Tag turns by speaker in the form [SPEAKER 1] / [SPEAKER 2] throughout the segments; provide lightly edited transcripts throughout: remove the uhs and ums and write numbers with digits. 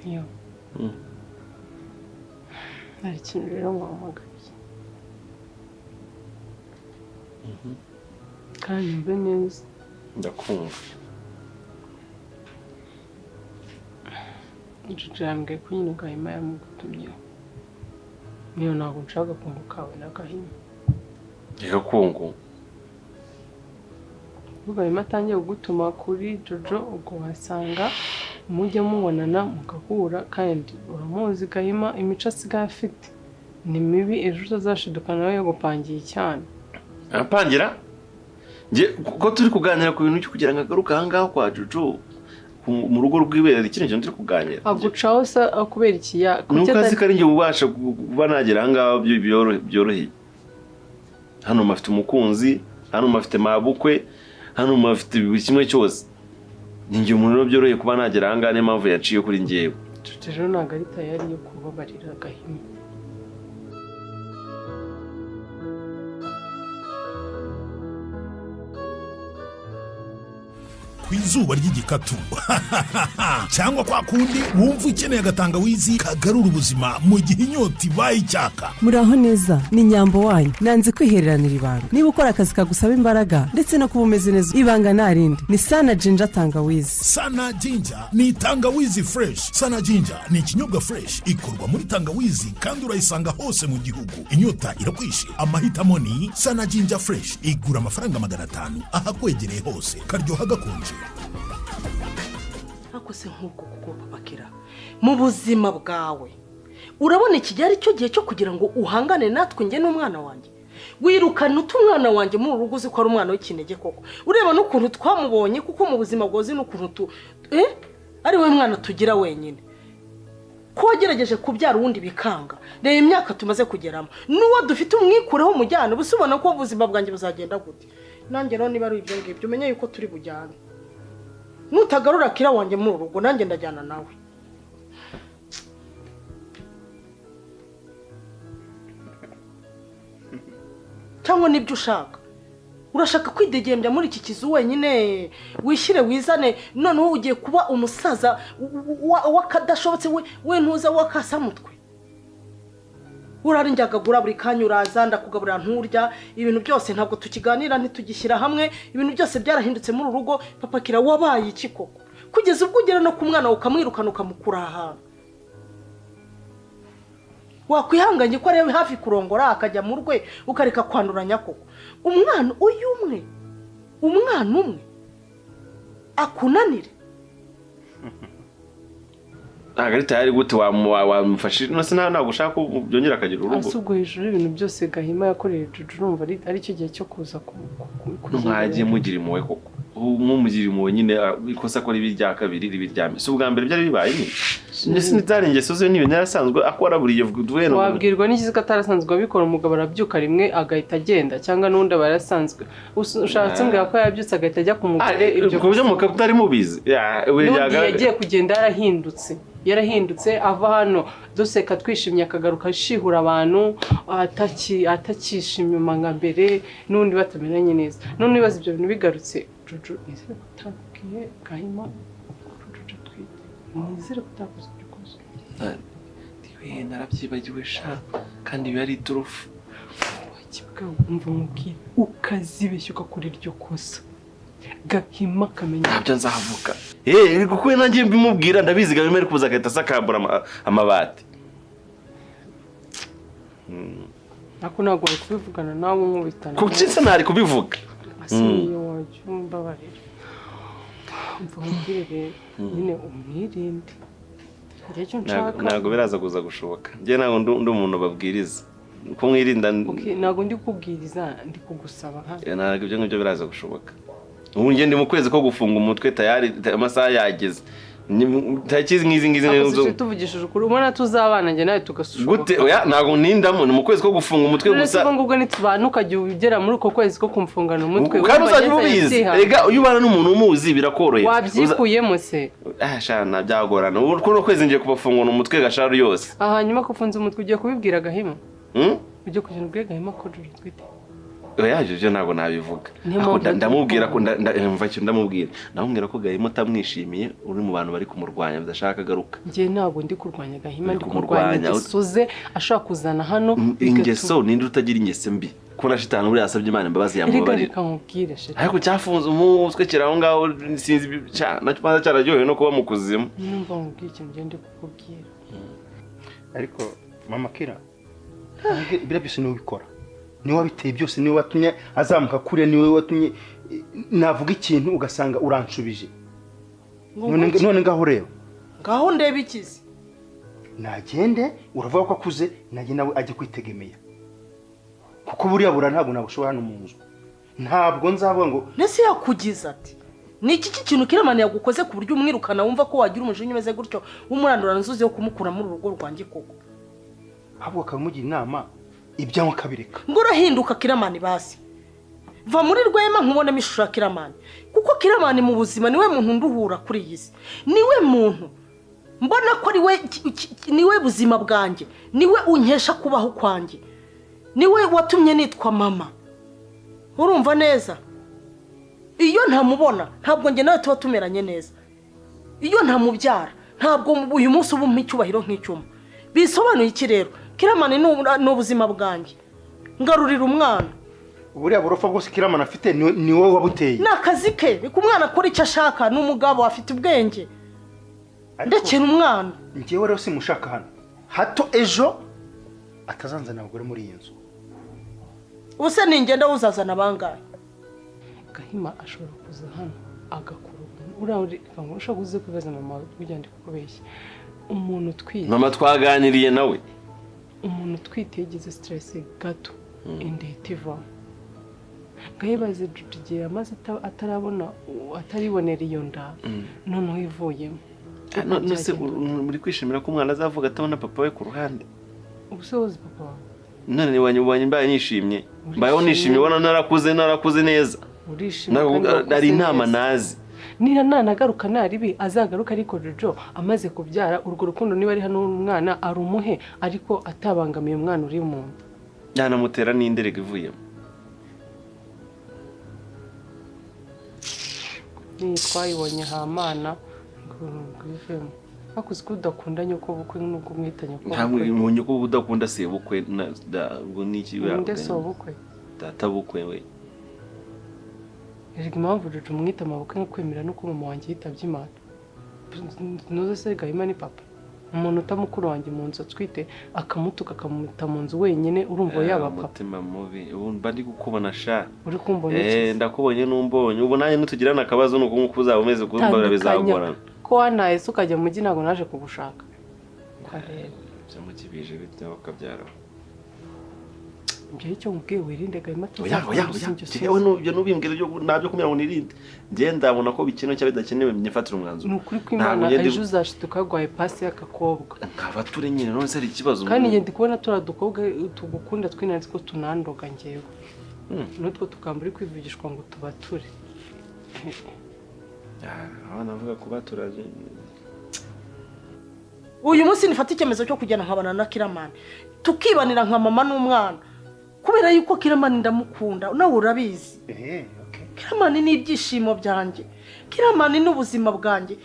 [SPEAKER 1] Yo. Hari ikintu rero nguhamagariye. Kandi mbe neza.
[SPEAKER 2] Ndakumva.
[SPEAKER 1] Jojo yambwiye ko nyine Gahima yamugutumyeho. Niyo ntabwo nshaka kungukawe na Gahima.
[SPEAKER 2] Reka kungu.
[SPEAKER 1] Gahima atangiye kugutuma kuri Jojo ubwo wasanga mujya mubonana mugahura kandi uramuzi Gahima imico asigaye afite ni mibi ejo utazashidukana nawe yagupangiye cyane.
[SPEAKER 2] Apangira? Nje ko turi kuganira ku bintu cyo kugira ngo agaruka ahangaho kwa Jojo mu rugo rw'ibere ikintu cyo turi kuganira.
[SPEAKER 1] Agucaho sa akubera iki ya
[SPEAKER 2] nuko azi ko ari nge ubasha kuba nagera ahangaho byoroheye. Hano mafite umukunzi, hano mafite mabukwe, hano mafite kimwe cyose. Ninjye umuntu byoroheye kuba nagera ahangaho niyo mpamvu yaciye kuri ngewe.
[SPEAKER 1] Rero ntabwo ari tayari yo kubabarira Gahima.
[SPEAKER 3] Izuba ry'igikatu cyangwa kwa kundi wumva ukeneye agatangawizi kagarura ubuzima mu gihe inyota ibaye icyaka.
[SPEAKER 4] Muraho neza ni Nyambo wanyu nanze kwihereranira ibanga niba ukora akazi kagusaba imbaraga ndetse no kuba umeze neza ibanga narindi ni Sana Ginger tangawizi.
[SPEAKER 3] Sana Ginger ni tangawizi fresh. Sana Ginger ni ikinyobwa fresh ikorwa muri tangawizi kandi urayisanga hose mu gihugu. Inyota irakwishe amahitamo ni Sana Ginger fresh igura amafaranga 500 ahakwegereye hose karyoha gakonje.
[SPEAKER 5] Akose nkuko kuko papakira mu buzima bwawe urabona ikijyari cyo gihe cyo kugira ngo uhangane natwe nge n'umwana wanjye wirukana utumwana wanjye mu rugo uzi ko ari umwana w'ikinege koko ureba n'ukuntu twamubonye kuko mu buzima bwoze n'ukuntu ari we mwana tugira wenyine ko wagerageje kubyara uwundi bikanga reba imyaka tumaze kugeramo n'uwo dufite umwikureho umujyana busubona ko ubuzima bwanjye buzagenda gute nanjye rero niba ari ibyo ngibyo umenye yuko turi bujyane nutagarura kira wanjye mu rugo nanjye ndajyana nawe. Cyangwa nibyo ushaka urashaka kwidegembya muri iki kizu wenyine wishyire wizane noneho ugiye kuba umusaza wakadashobotse we ntuza wakasamutwe urarinjagagura buri kanya uraza ndakugabura nturya ibintu byose ntabwo tukiganira ntitugishyira hamwe ibintu byose byarahindutse muri urugo papa kira wabaye iki koko kugeza ubwo ugera no ku mwana ukamwirukana ukamukura ahantu wakwihanganye ko arebe hafi kurongora akajya mu rwe ukareka kwanduranya koko umwana umwe akunanire
[SPEAKER 2] Agarita yari gute wamufashije no se ntabwo ushaka byongera akagira urugo.
[SPEAKER 1] Asubwo hejuru ibintu byose Gahima yakoreye Jojo urumva ari cyo gihe cyo kuza
[SPEAKER 2] mwagiye mugira impuhwe koko. Mugira impuhwe nyine ikosa ko ribi rya kabiri ribi ryame. Si ubwa mbere byari bibaye ni. Ndetse nitarengeso zo nibe narasanzwe akora buriye vuga
[SPEAKER 1] wabwirwa n'iki ko atarasanzwe abikora umugabo arabyuka rimwe agahita agenda cyangwa n'undi barasanzwe ushatse mbwa ko yabyutse agahita ajya ku mugore
[SPEAKER 2] ibyo ko byo muka kutari mubizi
[SPEAKER 1] yagiye kugenda yarahindutse ava hano duseka twishimye akagaruka ashihura abantu atakishimye nka mbere n'undi batamenanye neza none bibaza ibyo bintu bigarutse Jojo nizere kutabwiye Gahima Jojo twite nizere kutakoze byukoze
[SPEAKER 2] ndiwe narabyibagiwe sha kandi bari turufu
[SPEAKER 1] wakibwa umva mubwiye ukazibeshya kuri iryo kosa Gahima kamenya
[SPEAKER 2] ntabyo nzahavuka kuko nanjye mbimubwira ndabizi Gahima ari kuza agahita asakambura amabati
[SPEAKER 1] ako ntabwo kubivugana nawe nkubitana
[SPEAKER 2] kuko se ntari kubivuga
[SPEAKER 1] asiyo wacyumba barira umva mubwire nyine umwirinde
[SPEAKER 2] ntabwo biraza kuza gushoboka njye ntabwo ndi umuntu babwiriza ko mwirinda
[SPEAKER 1] ntabwo ndi kubwiriza ndi kugusaba
[SPEAKER 2] ntabwo ibyo ngibyo biraza gushoboka ubu njye ndi mu kwezi ko gufunga umutwe tayari amasaha yageze takizi ngizi
[SPEAKER 1] nzo tuvugishije ukuri ubona tuzabana njye nawe tugashoboka
[SPEAKER 2] gute oya ntago nindamo ni mu kwezi ko gufunga umutwe gusa
[SPEAKER 1] ngo ubwo nitubana ukajya ugera muri uko kwezi ko kumfungana umutwe
[SPEAKER 2] kandi uzabibizi ega uyu bana n'umuntu umuzi birakoroye
[SPEAKER 1] wabyikuyemo se
[SPEAKER 2] shana byagorana ubu ko kwezi ngiye kubafungana umutwe gasharu yose
[SPEAKER 1] hanyuma kufunza umutwe ugiye kubibwira Gahima ujye kujya ubwira Gahima ko Jojo twite
[SPEAKER 2] oya byo ntabwo nabivuga ndamubwira ko ndamubwira ko Gahima utamwishimiye uri mu bantu bari kumurwanya bidashaka garuka
[SPEAKER 1] njye ntabwo ndi kurwanya Gahima ndi kurwanya ingesoze ashaka kuzana hano
[SPEAKER 2] ingeso ninde utagira ingese mbi ko na shitani buri yasabye Imana imbabazi yamubarira ariko cyafunze umutwe kiraho ngaho sinzi nacyo cyararyohewe no kuba mu kuzimu
[SPEAKER 1] numva nkubwiye ikintu ngende kukubwira
[SPEAKER 6] ariko mama Kira bira byose niwe ubikora niwe wabiteye byose niwe watumye azamuka kure niwe watumye navuga ikintu ugasanga uranshubije none ngaho rero
[SPEAKER 5] ngaho ndeba ikizi
[SPEAKER 6] nagende uravuga ko akuze naje nawe ajye kwitegemea kuko buriya ntabwo nabushobora hano mu nzu ntabwo nzavuga ngo
[SPEAKER 5] nese yakugize ati ni iki kintu Kiramani yagukoze ku buryo umwirukana wumva ko wagira umujinya umeze gutyo w'umurandura nzuzi yo kumukura muri urugo rwanjye koko
[SPEAKER 6] ahubwo akamugira inama ibyango kabireka
[SPEAKER 5] ngo urahinduka Kiramani basi va muri Rwema nkubonemo ishusho ya Kiramani kuko Kiramani mu buzima niwe muntu nduhura kuri iyi si niwe muntu mbona ko niwe buzima bwanjye niwe unkesha kubaho kwanjye niwe watumye nitwa mama urumva neza iyo ntamubona ntabwo njye nawe tuba tumeranye neza iyo ntamubyara ntabwo uyu munsi uba icyubahiro nk'icyuma bisobanuye iki rero Kiramani ni ubuzima bwanjye ngarurira umwana
[SPEAKER 6] buriya burofa bwose Kiramani afite ni wowe wabuteye
[SPEAKER 5] ni akazi ke biko umwana akora icyo ashaka ni umugabo afite ubwenge ndekera umwana
[SPEAKER 6] njyewe rero simushaka hano hato ejo atazanzana abagore muri iyi nzu
[SPEAKER 5] ubuse ningenda uzazana bangahe
[SPEAKER 1] Gahima ashobora kuza hano agakora ushaka kuze kubaza mama ujya ndi kukubeshya umuntu utwite
[SPEAKER 2] mama twaganiriye nawe
[SPEAKER 1] umuntu utwite yagize stress gato indetiva Gahibaze igihe amaze atarabona ataribonera iyo nda noneho ivuyemo
[SPEAKER 2] nose muri kwishimira ko umwana azavuga atabona papa we ku ruhande
[SPEAKER 1] ubuse wozi papa wawe
[SPEAKER 2] none wanyubanye mbaye nishimye mbayeho nishimye ubona narakuze neza ari inama nazi
[SPEAKER 1] niba nanagaruka naribi azagaruka ariko Jojo amaze kubyara urwo rukundo niba ari hano umwana ari umuhe ariko atabangamiye umwana uri mu nda
[SPEAKER 2] yanamutera n'inderega ivuyemo
[SPEAKER 1] ni twayibonye Hamana ngwivemo akuzi ko udakundanye uko bukwe n'ubwo mwitanye ko
[SPEAKER 2] ntabwo umuntu ko udakunda se bukwe ubwo niki
[SPEAKER 1] ndese bukwe
[SPEAKER 2] data bukwe we
[SPEAKER 1] Erega impamvu Jojo mwita amabukwe nko kwemera no kuba mama wanjye yitabye Imana nuze se Gahima ni papa umuntu utamukuru wanjye mu nzu twite akamutuka akamuta mu nzu wenyine urumva yaba papa
[SPEAKER 2] mutima mubi ubu bandi gukubona sha
[SPEAKER 1] uri kumbona
[SPEAKER 2] ndakubonye numbonye ubu nanjye nutugirana akabazo nuko nkuko uzaba umeze kumbara bizagorana
[SPEAKER 1] ko wanaye ukajya mu mujyi ntabwo naje kugushaka
[SPEAKER 2] byamukibije bite bakabyara
[SPEAKER 1] mbye cyo mubwiye wirinde Gahima
[SPEAKER 2] yewe nubyo nubimbwira nabyo kumira ngo nirinde ngiye ndabona ko bikino cya bidakenewe myifatira umwanzuro
[SPEAKER 1] nukuri kw'Imana ejo uzashituka gwaye pasi y'akakobwa
[SPEAKER 2] nkabature nyine none se ari ikibazo
[SPEAKER 1] kandi ngiye ndikubona turadukobwa tugukunda twinanze ko tunandoga ngewe nutwo tukambura kwivugishwa ngo tubature
[SPEAKER 2] abana bavuga kubatura
[SPEAKER 5] uyu munsi nifata icyemezo cyo kujyana nkabana na Kiramani tukibanira nka mama n'umwana kubera yuko Kiramani ndamukunda nawe urabizi Kiramani ni ibyishimo byanjye Kiramani ni ubuzima bwanjye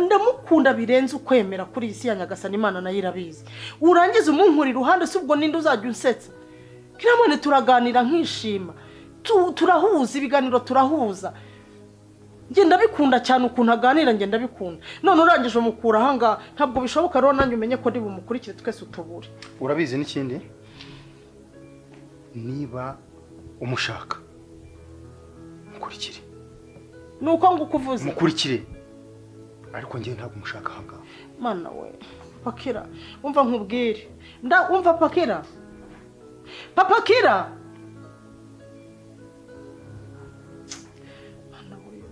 [SPEAKER 5] ndamukunda birenze ukwemera kuri isi ya Nyagasani Imana nayo irabizi urangiza umunkuri iruhande si ubwo ninde uzajya unsetsa Kiramani turaganira nkishima turahuza ibiganiro turahuza ngenda bikunda cyane ukuntu aganira ngenda bikunda none urangije umukura hanga ntabwo bishoboka rero nanjye umenye ko ndi bumukurikire twese utubure
[SPEAKER 6] urabizi n'ikindi niba umushaka mukurikire
[SPEAKER 5] nuko ngukuvuze
[SPEAKER 6] mukurikire ariko ngiye ntabwo umushaka hanga
[SPEAKER 5] mana we Pakira umva nkubwire umva Pakira Papa Kira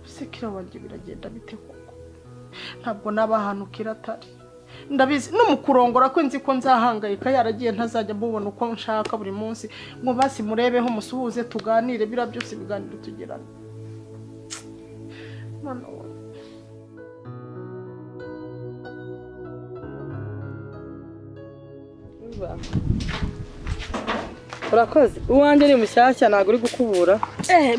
[SPEAKER 5] Sekira wanjye biragenda bite koko ntabwo naba ahantu Kira atari ndabizi no mukurongora ko nzi ko nzahangayika yaragiye ntazajya mubona uko nshaka buri munsi ngo basi murebeho musuhuze tuganire bira byose biganiro tugirana mwana we urakoze uwanjye ni mushyashya ntabwo uri gukubura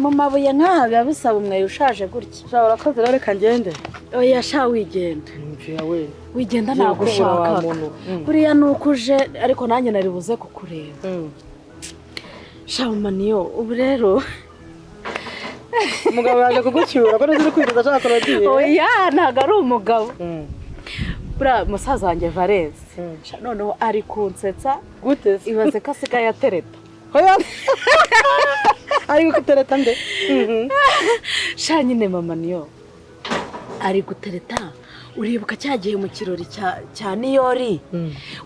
[SPEAKER 7] mu mabuye nk'aha biba bisaba umweyo ushaje gutya
[SPEAKER 5] sha urakoze rero reka ngende
[SPEAKER 7] oya sha wigenda wigenda ntabwo ushaka buriya ni uko uje ariko nanjye nari buze kukureba sha maniyo ubu rero
[SPEAKER 5] umugabo yaje kugucyura ko nzi kwiteza ashaka kuragiye
[SPEAKER 7] oya ntabwo ari umugabo buriya musaza wanjye Valence noneho ari kunsetsa
[SPEAKER 5] gute
[SPEAKER 7] ibaze ko asigaye atereta
[SPEAKER 5] oya ari gutereta nde
[SPEAKER 7] sha nyine mama niyo ari gutereta uribuka cyagiye mu kirori cya Niyori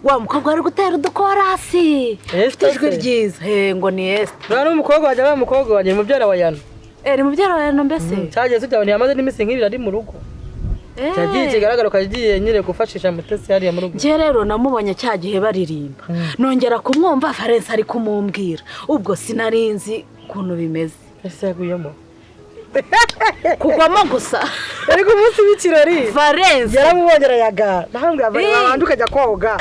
[SPEAKER 7] wa mukobwa ari gutera udukorasi ufite ijwi ryiza ngo ni Esther
[SPEAKER 5] rero umukobwa wajya umukobwa wanjye mubyara wa Yano
[SPEAKER 7] ni mubyara wa Yano mbese
[SPEAKER 5] cyagiye tujyabona yamaze n'iminsi nk'ibiri ari mu rugo cyagiye kigaragara ko agiye nyine gufashisha mutesi hariya mu rugo
[SPEAKER 7] nje rero namubonye cyagihe baririmba nongera kumwumva Valence ari kumumbwira ubwo sinarinzi ukuntu bimeze
[SPEAKER 5] ese yaguyemo
[SPEAKER 7] kugwamo gusa
[SPEAKER 5] ariko umunsi w'ikirori
[SPEAKER 7] Valence
[SPEAKER 5] yaramubongera yaga nahambwe abantu ukajya koga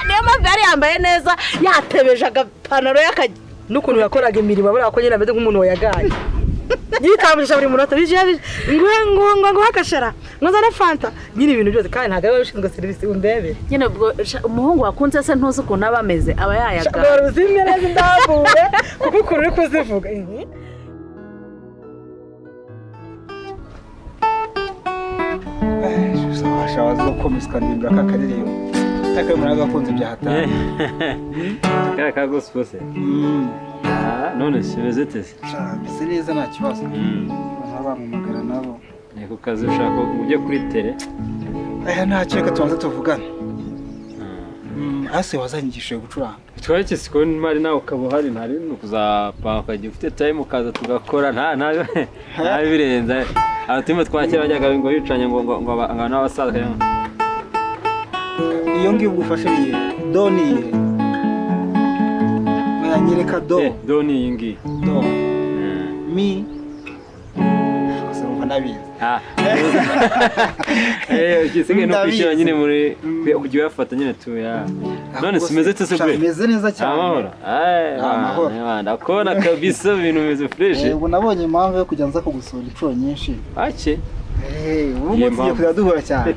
[SPEAKER 7] niyo mpamvu yari yambaye neza yatebeje agapantaro y'akajya
[SPEAKER 5] n'ukuntu yakoraga imirimo buriya ko nyine ameze nk'umuntu wayagaye yitambisha buri munota ngo hakashara nkozana fanta nyine ibintu byose kandi ntabwo ari ushinzwe serivisi undebe
[SPEAKER 7] nyine ubwo umuhungu wakunze se ntuzi ukuntu aba ameze aba yayaga
[SPEAKER 5] shobora uzimye neza indambure kuko ukuntu uri kuzivuga
[SPEAKER 8] washabaza gukomeza ukaririmba aka karirimbo akamera gakunze byahatanye
[SPEAKER 9] kaya ka gospel se none simeze tese
[SPEAKER 8] bise neza nta kibazo bamumagara nabo
[SPEAKER 9] ni ku kazi ushaka ujye kuri tele
[SPEAKER 8] nta kireka tubanza tuvugana hasi wazanyigishije gucuranga
[SPEAKER 9] bitwaye iki siko mari nawe ukaba uhari ntari no kuzapanga ukagira ufite time ukaza tugakora nta birenza abatima twakira bajyaga ngo bicanye ngo abantu n'abasaza
[SPEAKER 8] iyo ngiyo ugufashiriye doniye mwanyereka
[SPEAKER 9] do ni iyi ngiyi
[SPEAKER 8] do mi nabizi
[SPEAKER 9] ukisigaye no kwishyura nyine muri kujya uyafata nyine tuya none simeze tese bwe
[SPEAKER 8] meze neza cyane
[SPEAKER 9] amahoro ndakubona kabisa ibintu bimeze fresh
[SPEAKER 8] ubu nabonye impamvu yo kujya nza kugusura inshuro nyinshi
[SPEAKER 9] ake
[SPEAKER 8] ubu tugiye kujya duhura cyane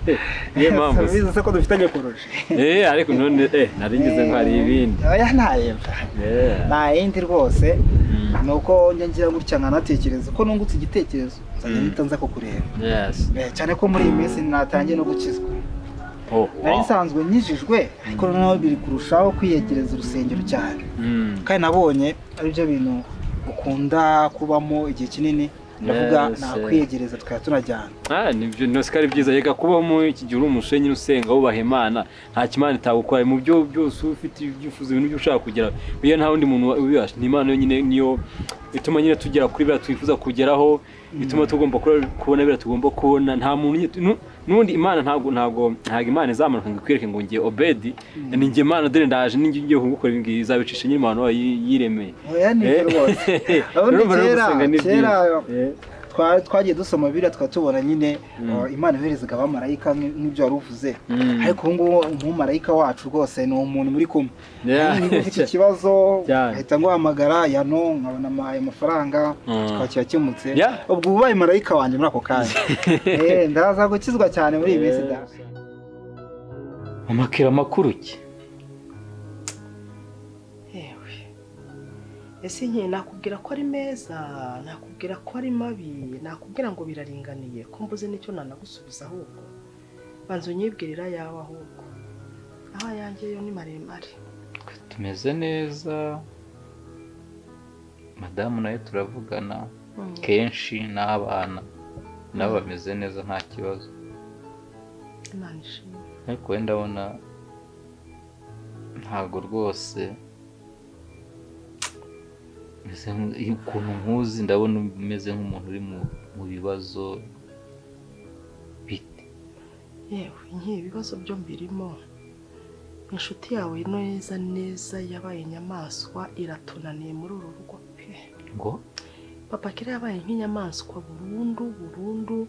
[SPEAKER 9] niyo mpamvu
[SPEAKER 8] bize ko dufitanye kurusha
[SPEAKER 9] ariko none nari ngize ngo hari ibindi
[SPEAKER 8] oya nta yindi rwose nuko njya ngira gutya nkanatekereza ko nungutse igitekerezo nzajya nza kukureba cyane ko muri iyi minsi natangiye no gukizwa nari nsanzwe nkijijwe ariko noneho biri kurushaho kwiyegereza urusengero cyane kandi nabonye ari byo bintu ukunda kubamo igihe kinini ndavuga nakwiyegereza tukaba tunajyana
[SPEAKER 9] nibyo ntose ari byiza yega kubamo iki gihe uri umushenyi usenga wubaha Imana nta kimana itagukora mu byo byose ufite ibyifuzo ibintu byo ushaka kugera iyo nta wundi muntu ubibasha ni Imana yonyine niyo ituma nyine tugera kuri bya twifuza kugeraho bituma tugomba kubona bira tugomba kubona nta muntu nundi Imana ntago Imana izamanuka ngo ikwereke ngo ngiye Obedi ni ngiye Imana dore ndaje ningiye gukora ibingi izabicisha nyine Imana yiremeye
[SPEAKER 8] oya ni rwose kera twagiye dusoma biriya twatubona nyine Imana yoherezaga abamarayika n'ibyo wari uvuze ariko ubu ngubu umumarayika wacu rwose ni umuntu muri kumwe niba ufite ikibazo ahita nguhamagara Yano nkabona amahaye amafaranga kikaba kirakemutse ubwo ubaye marayika wanjye muri ako kanya ndaza gukizwa cyane muri iyi minsi da
[SPEAKER 9] amakira makuru ki
[SPEAKER 5] ese nke nakubwira ko ari meza nakubwira ko ari mabi nakubwira ngo biraringaniye ko mbuze nicyo nanagusubiza ahubwo banza unyibwirira yawe ahubwo aho yanjye yo ni maremare
[SPEAKER 10] tumeze neza madamu nawe turavugana kenshi n'abana nabo bameze neza nta kibazo
[SPEAKER 5] Imana ishimwe
[SPEAKER 10] ariko wenda ndabona ntabwo rwose ukuntu nkuzi ndabona umeze nk'umuntu uri mu bibazo bite
[SPEAKER 5] yewe ibibazo byo mbirimo inshuti yawe neza yabaye inyamaswa iratunaniye muri uru rugo pe
[SPEAKER 10] ngo
[SPEAKER 5] papa kera yabaye nk'inyamaswa burundu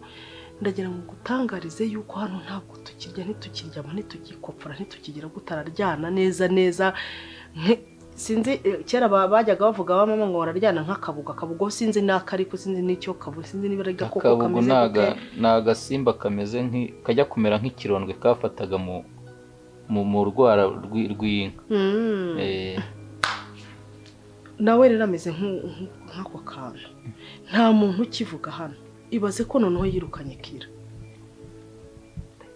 [SPEAKER 5] ndagira ngo gutangarize yuko hano ntabwo tukirya ntitukiryama ntitukikopfora ntitukigira gutararyana neza sinzi kera bajyaga bavuga ba mama ngo bararyana nk'akabugo sinzi n'akariko sinzi n'icyo kabugo sinzi niba ari gakoko kameze
[SPEAKER 10] akabugo n'agasimba kameze kajya kumera nk'ikirondwe kafataga mu rwara rw'inka.
[SPEAKER 5] nawe rero ameze nk'ako kantu nta muntu ukivuga hano ibaze ko noneho yirukanye Kira.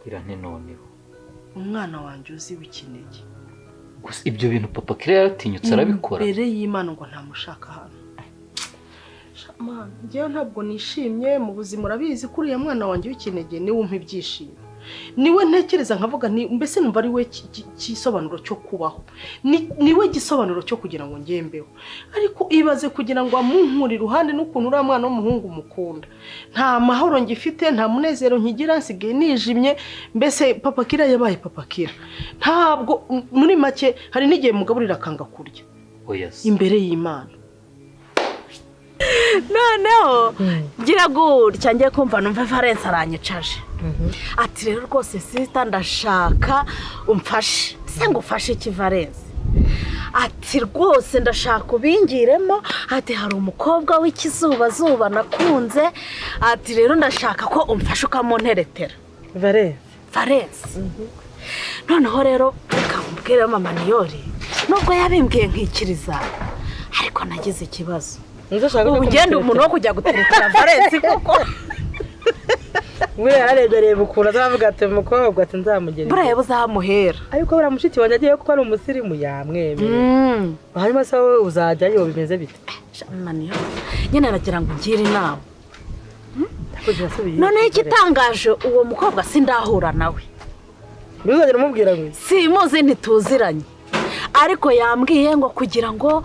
[SPEAKER 10] Kira noneho
[SPEAKER 5] umwana wanjye uzi w'ikinege.
[SPEAKER 10] gusa ibyo bintu papa Kira yaratinyutse arabikora
[SPEAKER 5] mbere y'Imana ngo ntamushaka hano. Njyewe ntabwo nishimye mu buzima urabizi ko uriya mwana wanjye w'ikinege niwe umpa ibyishimo, niwe ntekereza nkavuga mbese numva ari we kisobanuro cyo kubaho, niwe gisobanuro cyo kugira ngo ngembeho. Ariko ibaze kugira ngo amunkure iruhande n'ukuntu uriya mwana w'umuhungu mukunda, nta mahoro ngifite, nta munezero nkigira, nsigaye nijimye. Mbese papa Kira yabaye papa Kira, ntabwo muri make hari n'igihe mugaburira akanga kurya imbere y'Imana.
[SPEAKER 7] noneho ngira gutya ngiye kumva numva Valence aranyicaje ati rero rwose sita ndashaka umfashe. Se ngo ufashe iki Valence? Ati rwose ndashaka ubingiremo, ati hari umukobwa w'ikizuba nakunze, ati rero ndashaka ko umfashe ukamunteretera. Valence noneho rero ukamubwira mama Niyori nubwo yabimbwiye nkikiriza ariko nagize ikibazo. Ugenda umuntu wo kujya guteretera Valence koko
[SPEAKER 11] we yararebereye bukura zavuga ati umukobwa ati nzamugera
[SPEAKER 7] buriya buzamuhera
[SPEAKER 11] ariko buriya mushiki wanjye agiye kuba ari umusirimu yamwemeye hanyuma se wowe uzajyayo bimeze bite?
[SPEAKER 7] Maniyo nyine nagira ngo ngire inama. None ikitangaje uwo mukobwa sindahura nawe.
[SPEAKER 11] Bizagera umubwira ngo
[SPEAKER 7] simuzi ntituziranye, ariko yambwiye ngo kugira ngo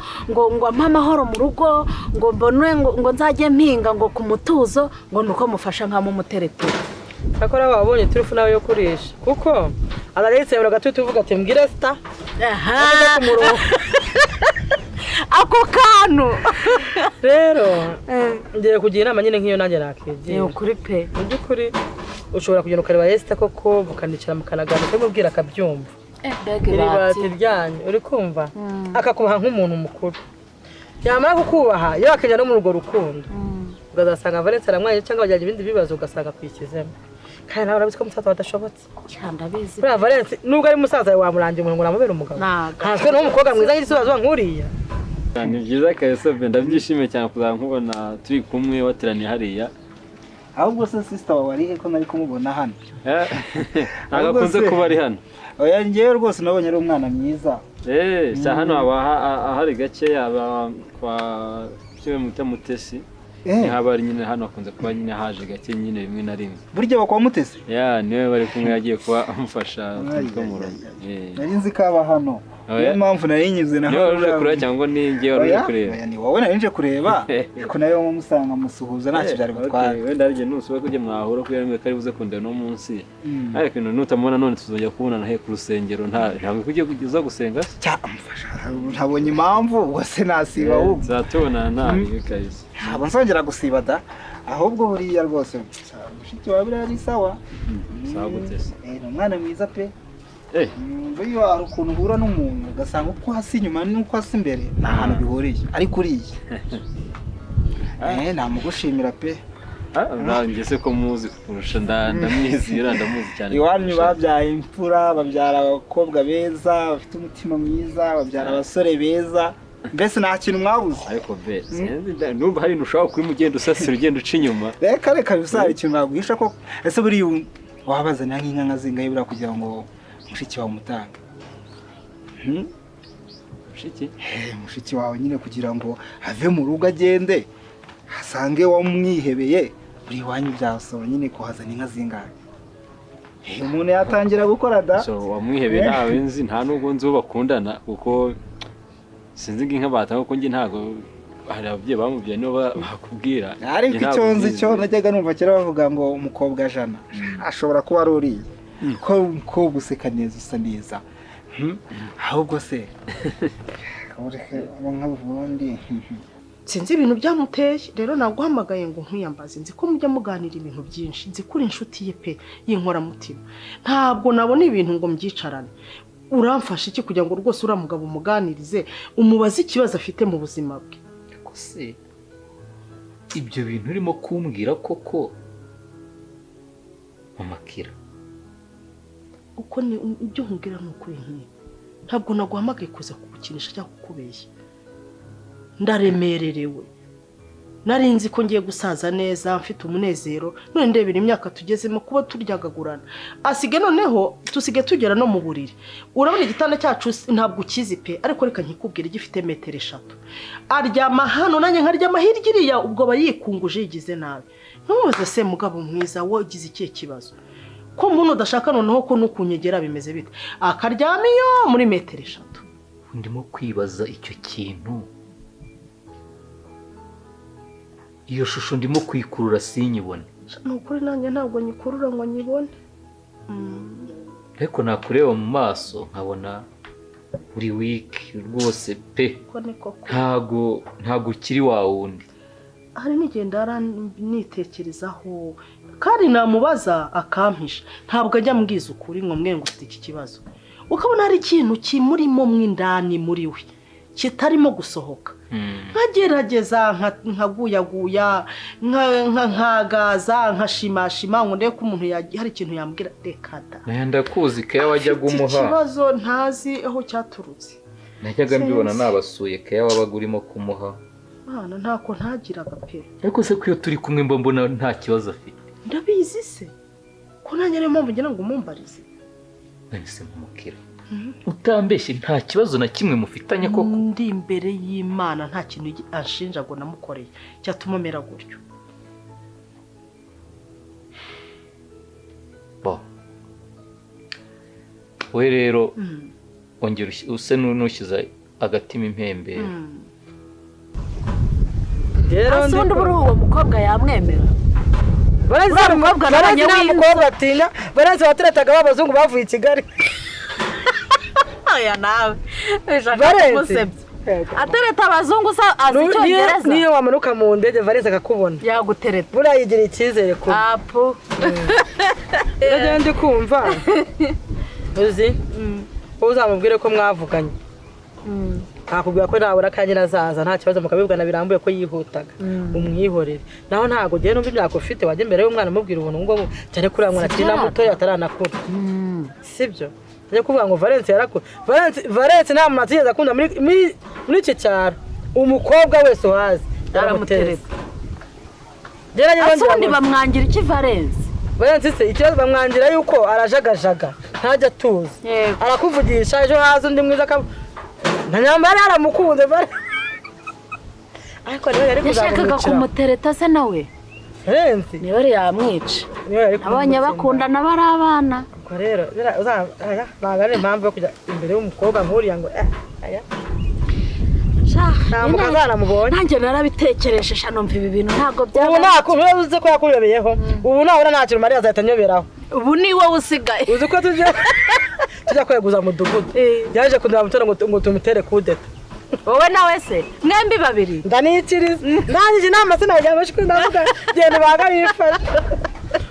[SPEAKER 7] ampa amahoro mu rugo, ngo mbone ngo nzajye mpinga ngo ku mutuzo, ngo nuko mufasha nk'amumuteretera.
[SPEAKER 11] akora wabonye turufu nawe yo kurisha kuko agaretse bura gatutu uvuga ati mbwire sta
[SPEAKER 7] ako kantu
[SPEAKER 11] rero ngiye kugira inama nyine nk'iyo nanjye nakigiye
[SPEAKER 7] ukuri pe
[SPEAKER 11] mu by'ukuri ushobora kugenda ukareba Esther koko mukanicara mukanagana kumubwira akabyumva bati ryanye uri kumva akakubaha nk'umuntu mukuru yamara kukubaha yakenya no mu rugo rukundo ugasanga Valence aramwaye cyangwa bajyanye ibindi bibazo ugasanga kwikizemo kandi nawe urabiziko musaza badashobotse
[SPEAKER 7] cyanda bizi
[SPEAKER 11] bra Valence nubwo ari musaza wamurangiye umuntu ngo namubera umugabo ntanswe no umukobwa mwiza y'isubazo nkuriya.
[SPEAKER 9] Ni byiza Kayosobe ndabyishimiye cyane kuzaba nkubona turi kumwe wateraniye hariya.
[SPEAKER 8] Ahubwo se sister wawe ari he ko nari kumubona hano?
[SPEAKER 9] Nagakunze kuba ari hano.
[SPEAKER 8] Oya ngewe rwose nabonye ari umwana mwiza.
[SPEAKER 9] Cya hano ahari gake yaba kwa cyo Mutesi. Haba ari nyine hano akunze kuba nyine haje gake nyine rimwe na rimwe.
[SPEAKER 8] Burya bakwa Mutesi?
[SPEAKER 9] Niwe bari kumwe yagiye kuba amufasha ku murongo.
[SPEAKER 8] Nari nzi ko aba hano. Niyo mpamvu nari nyuze na
[SPEAKER 9] hano. Niyo kureba cyangwa ninjye wari kureba.
[SPEAKER 8] Ni wowe nari nje kureba. Ko nayo musanga musuhuza ntacyo byari gutwara.
[SPEAKER 9] Wenda arije nusuwe kujye mwahura ko yarimwe kari buze kundera no munsi. Ariko nutamubona none tuzongera kubona nahe ku rusengero ntabwo kujye kugiza gusenga.
[SPEAKER 8] Cyamfasha. Ntabonye impamvu wase nasiba ahubwo.
[SPEAKER 9] Zatubona nabi Kayise.
[SPEAKER 8] Ntabwo nsongera gusiba da. Ahubwo buriya rwose mushiki wawe bari sawa.
[SPEAKER 9] Sawa Mutesi.
[SPEAKER 8] Umwana mwiza pe. Mvuye hari ukuntu uhura n'umuntu ugasanga uko hasi inyuma n'uko hasi imbere nta hantu bihuriye ariko uriye namugushimira pe.
[SPEAKER 9] Nanjye se ko muzi kurusha ndamwizira ndamuzi cyane.
[SPEAKER 8] Iwanyu babyaye imfura, babyara abakobwa beza bafite umutima mwiza, babyara abasore beza, mbese nta kintu mwabuze.
[SPEAKER 9] Ariko n'ubu hari nushaka kuri mugenda usasira ugenda uca inyuma.
[SPEAKER 8] Reka bisaba ikintu baguhisha ko ese buri wabazanira nk'inka nka zingahe bira kugira ngo mushiki wawe umutanga. Mushiki wawe nyine kugira ngo ave mu rugo agende hasange wamwihebeye buri wanyu byasaba nyine kuhazana inka zingahe. Umuntu yatangira gukora da.
[SPEAKER 9] Wamwihebeye nawe nzi nta nubwo nzi uwo bakundana kuko sinzi inka batanga ko nge ntago hari ababyeyi bamubyaye nibo bakubwira.
[SPEAKER 8] Ariko icyonzi cyo najyaga numva kera bavuga ngo umukobwa jana ashobora kuba ari uriye ko guseka neza usa neza. Ahubwo se nk'abundi
[SPEAKER 5] sinzi ibintu byamuteye rero naguhamagaye ngo nkwiyambaze nzi ko mujya muganira ibintu byinshi nzi kuri inshuti ye pe y'inkoramutima ntabwo nabona ibintu ngo mbyicarane uramfasha iki kugira ngo rwose uriya mugabo umuganirize umubaze ikibazo afite mu buzima bwe?
[SPEAKER 10] Ariko se ibyo bintu urimo kumbwira koko Mama Kira?
[SPEAKER 5] Uko ni ibyo nkubwira ni ukuri nk'ibi. Ntabwo naguhamagaye kuza kugukinisha cyangwa kukubeshya. Ndaremererewe. Nari nzi ko ngiye gusaza neza mfite umunezero, none ndebera imyaka tugezemo kuba turyagagurana. Asige noneho tusige tugera no mu buriri. Urabona igitanda cyacu ntabwo ukizi pe, ariko reka nkikubwira gifite metero 3. Aryama hano nanjye nkaryama hirya iriya, ubwo bayikunguje yigize nabi. Ntubaze se mugabo mwiza wo ugize ikihe kibazo? Ko umuntu udashaka noneho ko nukunyegera bimeze bite? Akaryama iyo muri metero 3.
[SPEAKER 10] Ndimo kwibaza icyo kintu. Iyo shusho ndimo kuyikurura sinyibone.
[SPEAKER 5] Nukuri nanjye ntabwo nyikurura ngo nyibone.
[SPEAKER 10] Ariko nakureba mu maso nkabona buri week rwose pe. Ntago ukiri wa wundi.
[SPEAKER 5] Hari nigenda nitekerezaho kandi namubaza akampisha. Ntabwo ajya mbwiza ukuri ngo mwe ngo ufite iki kibazo. Ukabona hari ikintu kimurimo mwindani muri we kitarimo gusohoka. Nkagerageza nkaguyaguya nkagaza nkashimashima ngo ndeke umuntu hari ikintu yambwira rekada.
[SPEAKER 10] Ndakuzi Keya wajyaga umuha.
[SPEAKER 5] Ikibazo ntazi aho cyaturutse.
[SPEAKER 10] Najyaga mbibona nabasuye Keya wabaga urimo kumuha.
[SPEAKER 5] Bana ntako ntagiraga pe.
[SPEAKER 10] Ariko se kuyo turi kumwe mbona nta kibazo afite.
[SPEAKER 5] Ndabizi se. Ko nanjye rero mpamvu ngira ngo mumbarize.
[SPEAKER 10] Nahise mumukira. Utambeshye nta kibazo na kimwe mufitanye koko.
[SPEAKER 5] Ndi imbere y'Imana nta kintu anshinja ngo namukoreye cyatuma mera gutyo.
[SPEAKER 10] Bo. We rero ongera use nushyiza agatima impembe.
[SPEAKER 7] Asundi buri uwo mukobwa yamwemera.
[SPEAKER 11] Barazi umukobwa n'umukobwa atinya, barazi bateretaga babazungu bavuye I Kigali.
[SPEAKER 7] Aya nawe. Atereta abazungu sa azi Icyongereza.
[SPEAKER 11] Niyo wamanuka mu ndege Valence akakubona.
[SPEAKER 7] Yagutereta.
[SPEAKER 11] Buriya yigira icyizere ko.
[SPEAKER 7] Apo.
[SPEAKER 11] Ndagenda kumva. Uzi? Uzamubwire ko mwavuganye. Akubwira ko nabura kandi nazaza nta kibazo mukabibwana birambuye ko yihutaga. Umwihorere. Naho ntago giye numva imyaka ufite wajye imbere y'umwana mubwira ubuntu ngo cyane kuri amwana akina muto yataranakura. Sibyo? Njye kuvuga ngo Valence yarakura. Valence nta muntu atigeze akunda muri iki cyaro. Umukobwa wese uhazi yaramutereza.
[SPEAKER 7] Asundi bamwangira iki Valence?
[SPEAKER 11] Valence se ikibazo bamwangira yuko arajagajaga ntajya tuzi. Arakuvugisha ejo hazo undi mwiza ka Ntanyambara aramukunze bare. Ariko rero yari
[SPEAKER 7] yashakaga kumutereta se nawe.
[SPEAKER 11] Valence
[SPEAKER 7] niwe yari yamwica. Abanye bakundana bari abana.
[SPEAKER 11] Ko rero nagare impamvu yo kujya imbere y'umukobwa nkuriya ngo aya.
[SPEAKER 7] Nanjye narabitekeresha numva ibi bintu ntago byaba.
[SPEAKER 11] Ubu nako uzi ko yakurebeyeho. Ubu nawe nta kintu Maria azahita anyoberaho.
[SPEAKER 7] Ubu ni wowe usigaye.
[SPEAKER 11] Uzi ko tujya kweguza mu dugudu. Yaje kundaba mutoro ngo tumutere kudeta.
[SPEAKER 7] Wowe nawe se mwembi babiri.
[SPEAKER 11] Ndanikiriza. Nanjye inama sinajya bashikwe ndavuga genda baga bifasha.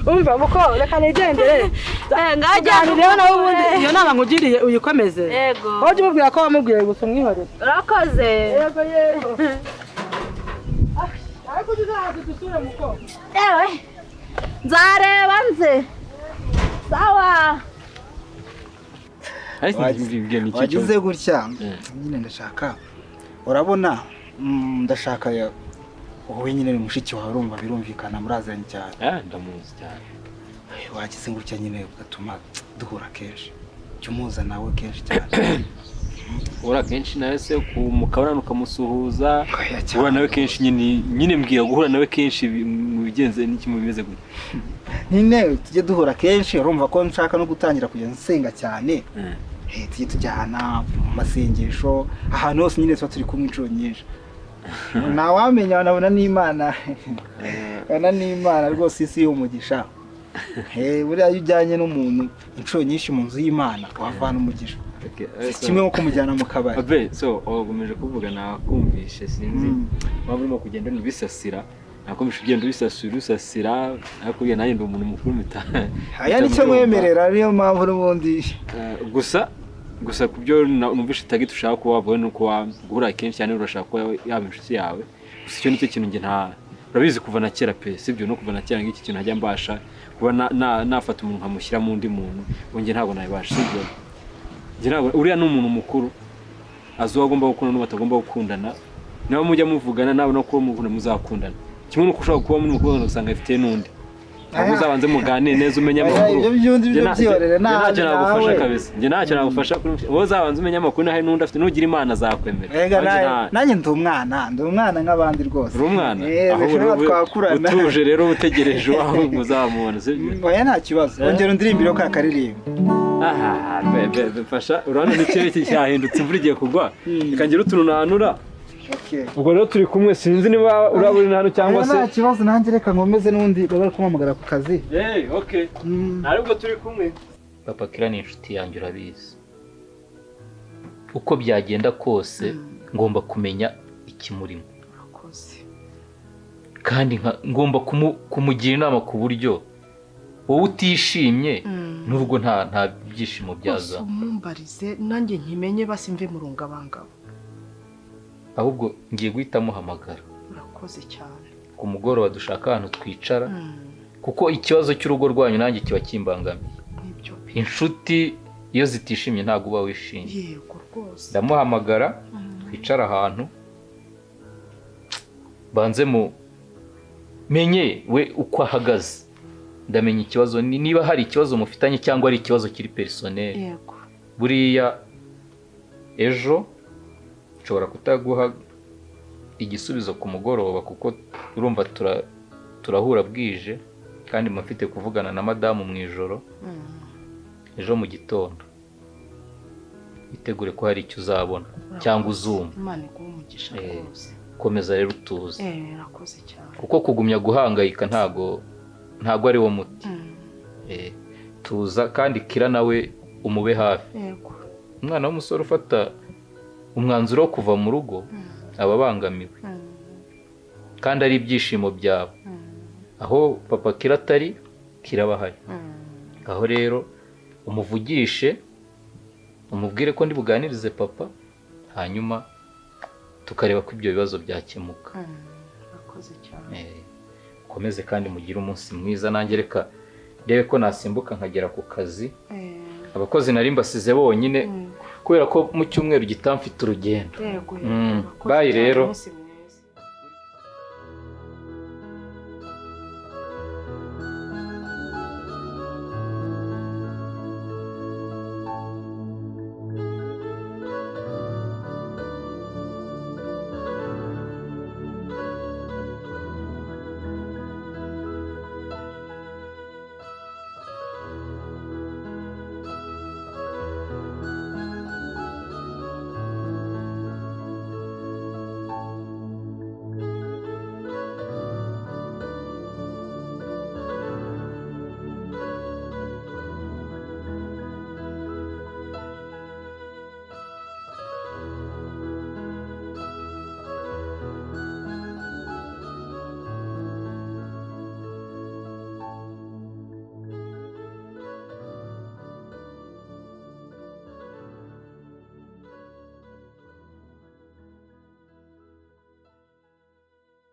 [SPEAKER 11] Umva muko reka nigendere.
[SPEAKER 7] Ngajya
[SPEAKER 11] rero nawe ubundi iyo nama nkugiriye uyikomeze.
[SPEAKER 7] Yego.
[SPEAKER 11] Waje mubwira ko wamubwiye gusa umwihorere.
[SPEAKER 7] Urakoze.
[SPEAKER 11] Yego. Ariko tuzahaze dusure muko.
[SPEAKER 7] Ewe. Nzareba nze. Sawa.
[SPEAKER 8] Wagize gutya nyine ndashaka urabona ndashaka wowe nyine ni mushiki wawe urumva birumvikana murazanye cyane.
[SPEAKER 9] Ndamuzi cyane.
[SPEAKER 8] Wagize gutya nyine ugatuma duhura kenshi cyumuza nawe kenshi cyane.
[SPEAKER 9] Ura kenshi nawe se kumukabana ukamusuhuza ura nawe kenshi nyine mbwira guhura nawe kenshi mu bigenze n'iki mu bimeze gute.
[SPEAKER 8] Nyine tujye duhura kenshi urumva ko nshaka no gutangira kujya nsenga cyane. Tujye tujyana mu masengesho ahantu hose nyine tuba turi kumwe inshuro nyinshi. Nawamenya nabona n'Imana. Bana n'Imana rwose isi y'umugisha. Buriya iyo ujyanye n'umuntu inshuro nyinshi mu nzu y'Imana wavana umugisha. Kimwe nko kumujyana mu kabari.
[SPEAKER 9] Abe so ugomeje kuvuga nakumvishe sinzi waba urimo kugenda nibisasira nakomeje ugenda usasira nakubwiye nanjye ndi umuntu mukuru mita.
[SPEAKER 8] Aya nicyo mwemerera niyo mpamvu n'ubundi
[SPEAKER 9] gusa gusa ku byo numvishe tagiti ushaka kuba wabona uko wagura kenshi cyane urashaka kuba yaba inshuti yawe gusa icyo nicyo kintu njye nta urabizi kuva na kera pe sibyo no kuva na kera ngiki kintu hajya mbasha kuba nafata umuntu nkamushyira mu ndi muntu njye ntabwo nabibasha sibyo njye ntabwo uriya ni umuntu mukuru azi uwo agomba gukundana n'uwo batagomba gukundana nawe mujya muvugana nawe no kuba muvuna muzakundana kimwe nuko ushobora kuba muri mukundana usanga afite n'undi ahubwo uzabanze muganire neza umenye amakuru ntacyo nagufasha kabisa njye ntacyo nagufasha wowe uzabanze umenye amakuru nawe n'undi afite nugira imana azakwemera
[SPEAKER 8] nanjye ndi umwana nk'abandi rwose
[SPEAKER 9] uri umwana aho utuje rero utegereje aho muzamubona
[SPEAKER 8] oya nta kibazo ongera undirimbire ko akaririmba
[SPEAKER 9] fasha urabona n'ikirere cyahindutse imvura igiye kugwa ikagira utuntu nanura ubwo rero turi kumwe sinzi niba urabona hano cyangwa se
[SPEAKER 8] nta kibazo nanjye reka nkomeze n'undi baba bari kumuhamagara ku kazi
[SPEAKER 9] okay ntabwo turi kumwe
[SPEAKER 10] Papa Kira ni inshuti yanjye urabizi uko byagenda kose ngomba kumenya ikimurimo kandi ngomba kumugira inama ku buryo wowe utishimye n'ubwo nta byishimo byaza
[SPEAKER 5] mumbarize nanjye nkimenye basimve mu rungabangabo
[SPEAKER 10] ahubwo ngiye guhita muhamagara
[SPEAKER 5] urakoze cyane
[SPEAKER 10] ku mugoroba dushaka ahantu twicara kuko ikibazo cy'urugo rwanyu nanjye kiba kimbangamiye inshuti iyo zitishimye ntabwo uba wishimye
[SPEAKER 5] yego rwose
[SPEAKER 10] ndamuhamagara twicara ahantu banze mu menye we uko ahagaze ndamenya ikibazo niba hari ikibazo mufitanye cyangwa ari ikibazo kiri personnel
[SPEAKER 5] yego
[SPEAKER 10] buriya ejo nshobora kutaguha igisubizo ku mugoroba kuko urumva turahura bwije kandi mufite kuvugana na madamu mu ijoro ejo mu gitondo itegure ko hari icyo uzabona cyangwa uzumva
[SPEAKER 5] Imana iguhe umugisha rwose
[SPEAKER 10] komeza rero utuze
[SPEAKER 5] urakoze cyane
[SPEAKER 10] kuko kugumya guhangayika ntago ari wo muti tuza kandi Kira nawe umube hafi
[SPEAKER 5] yego
[SPEAKER 10] umwana w'umusore ufata umwanzuro wo kuva mu rugo aba abangamiwe kandi ari ibyishimo byabo aho Papa Kira atari Kira bahari aho rero umuvugishe umubwire ko ndi buganirize papa hanyuma tukareba ko ibyo bibazo byakemuka
[SPEAKER 5] urakoze cyane
[SPEAKER 10] komeze kandi mugire umunsi mwiza nanjye reka ndebe ko nasimbuka nkagera ku kazi abakozi nari mbasize bonyine kubera ko mu cyumweru gitamfite urugendo bayi rero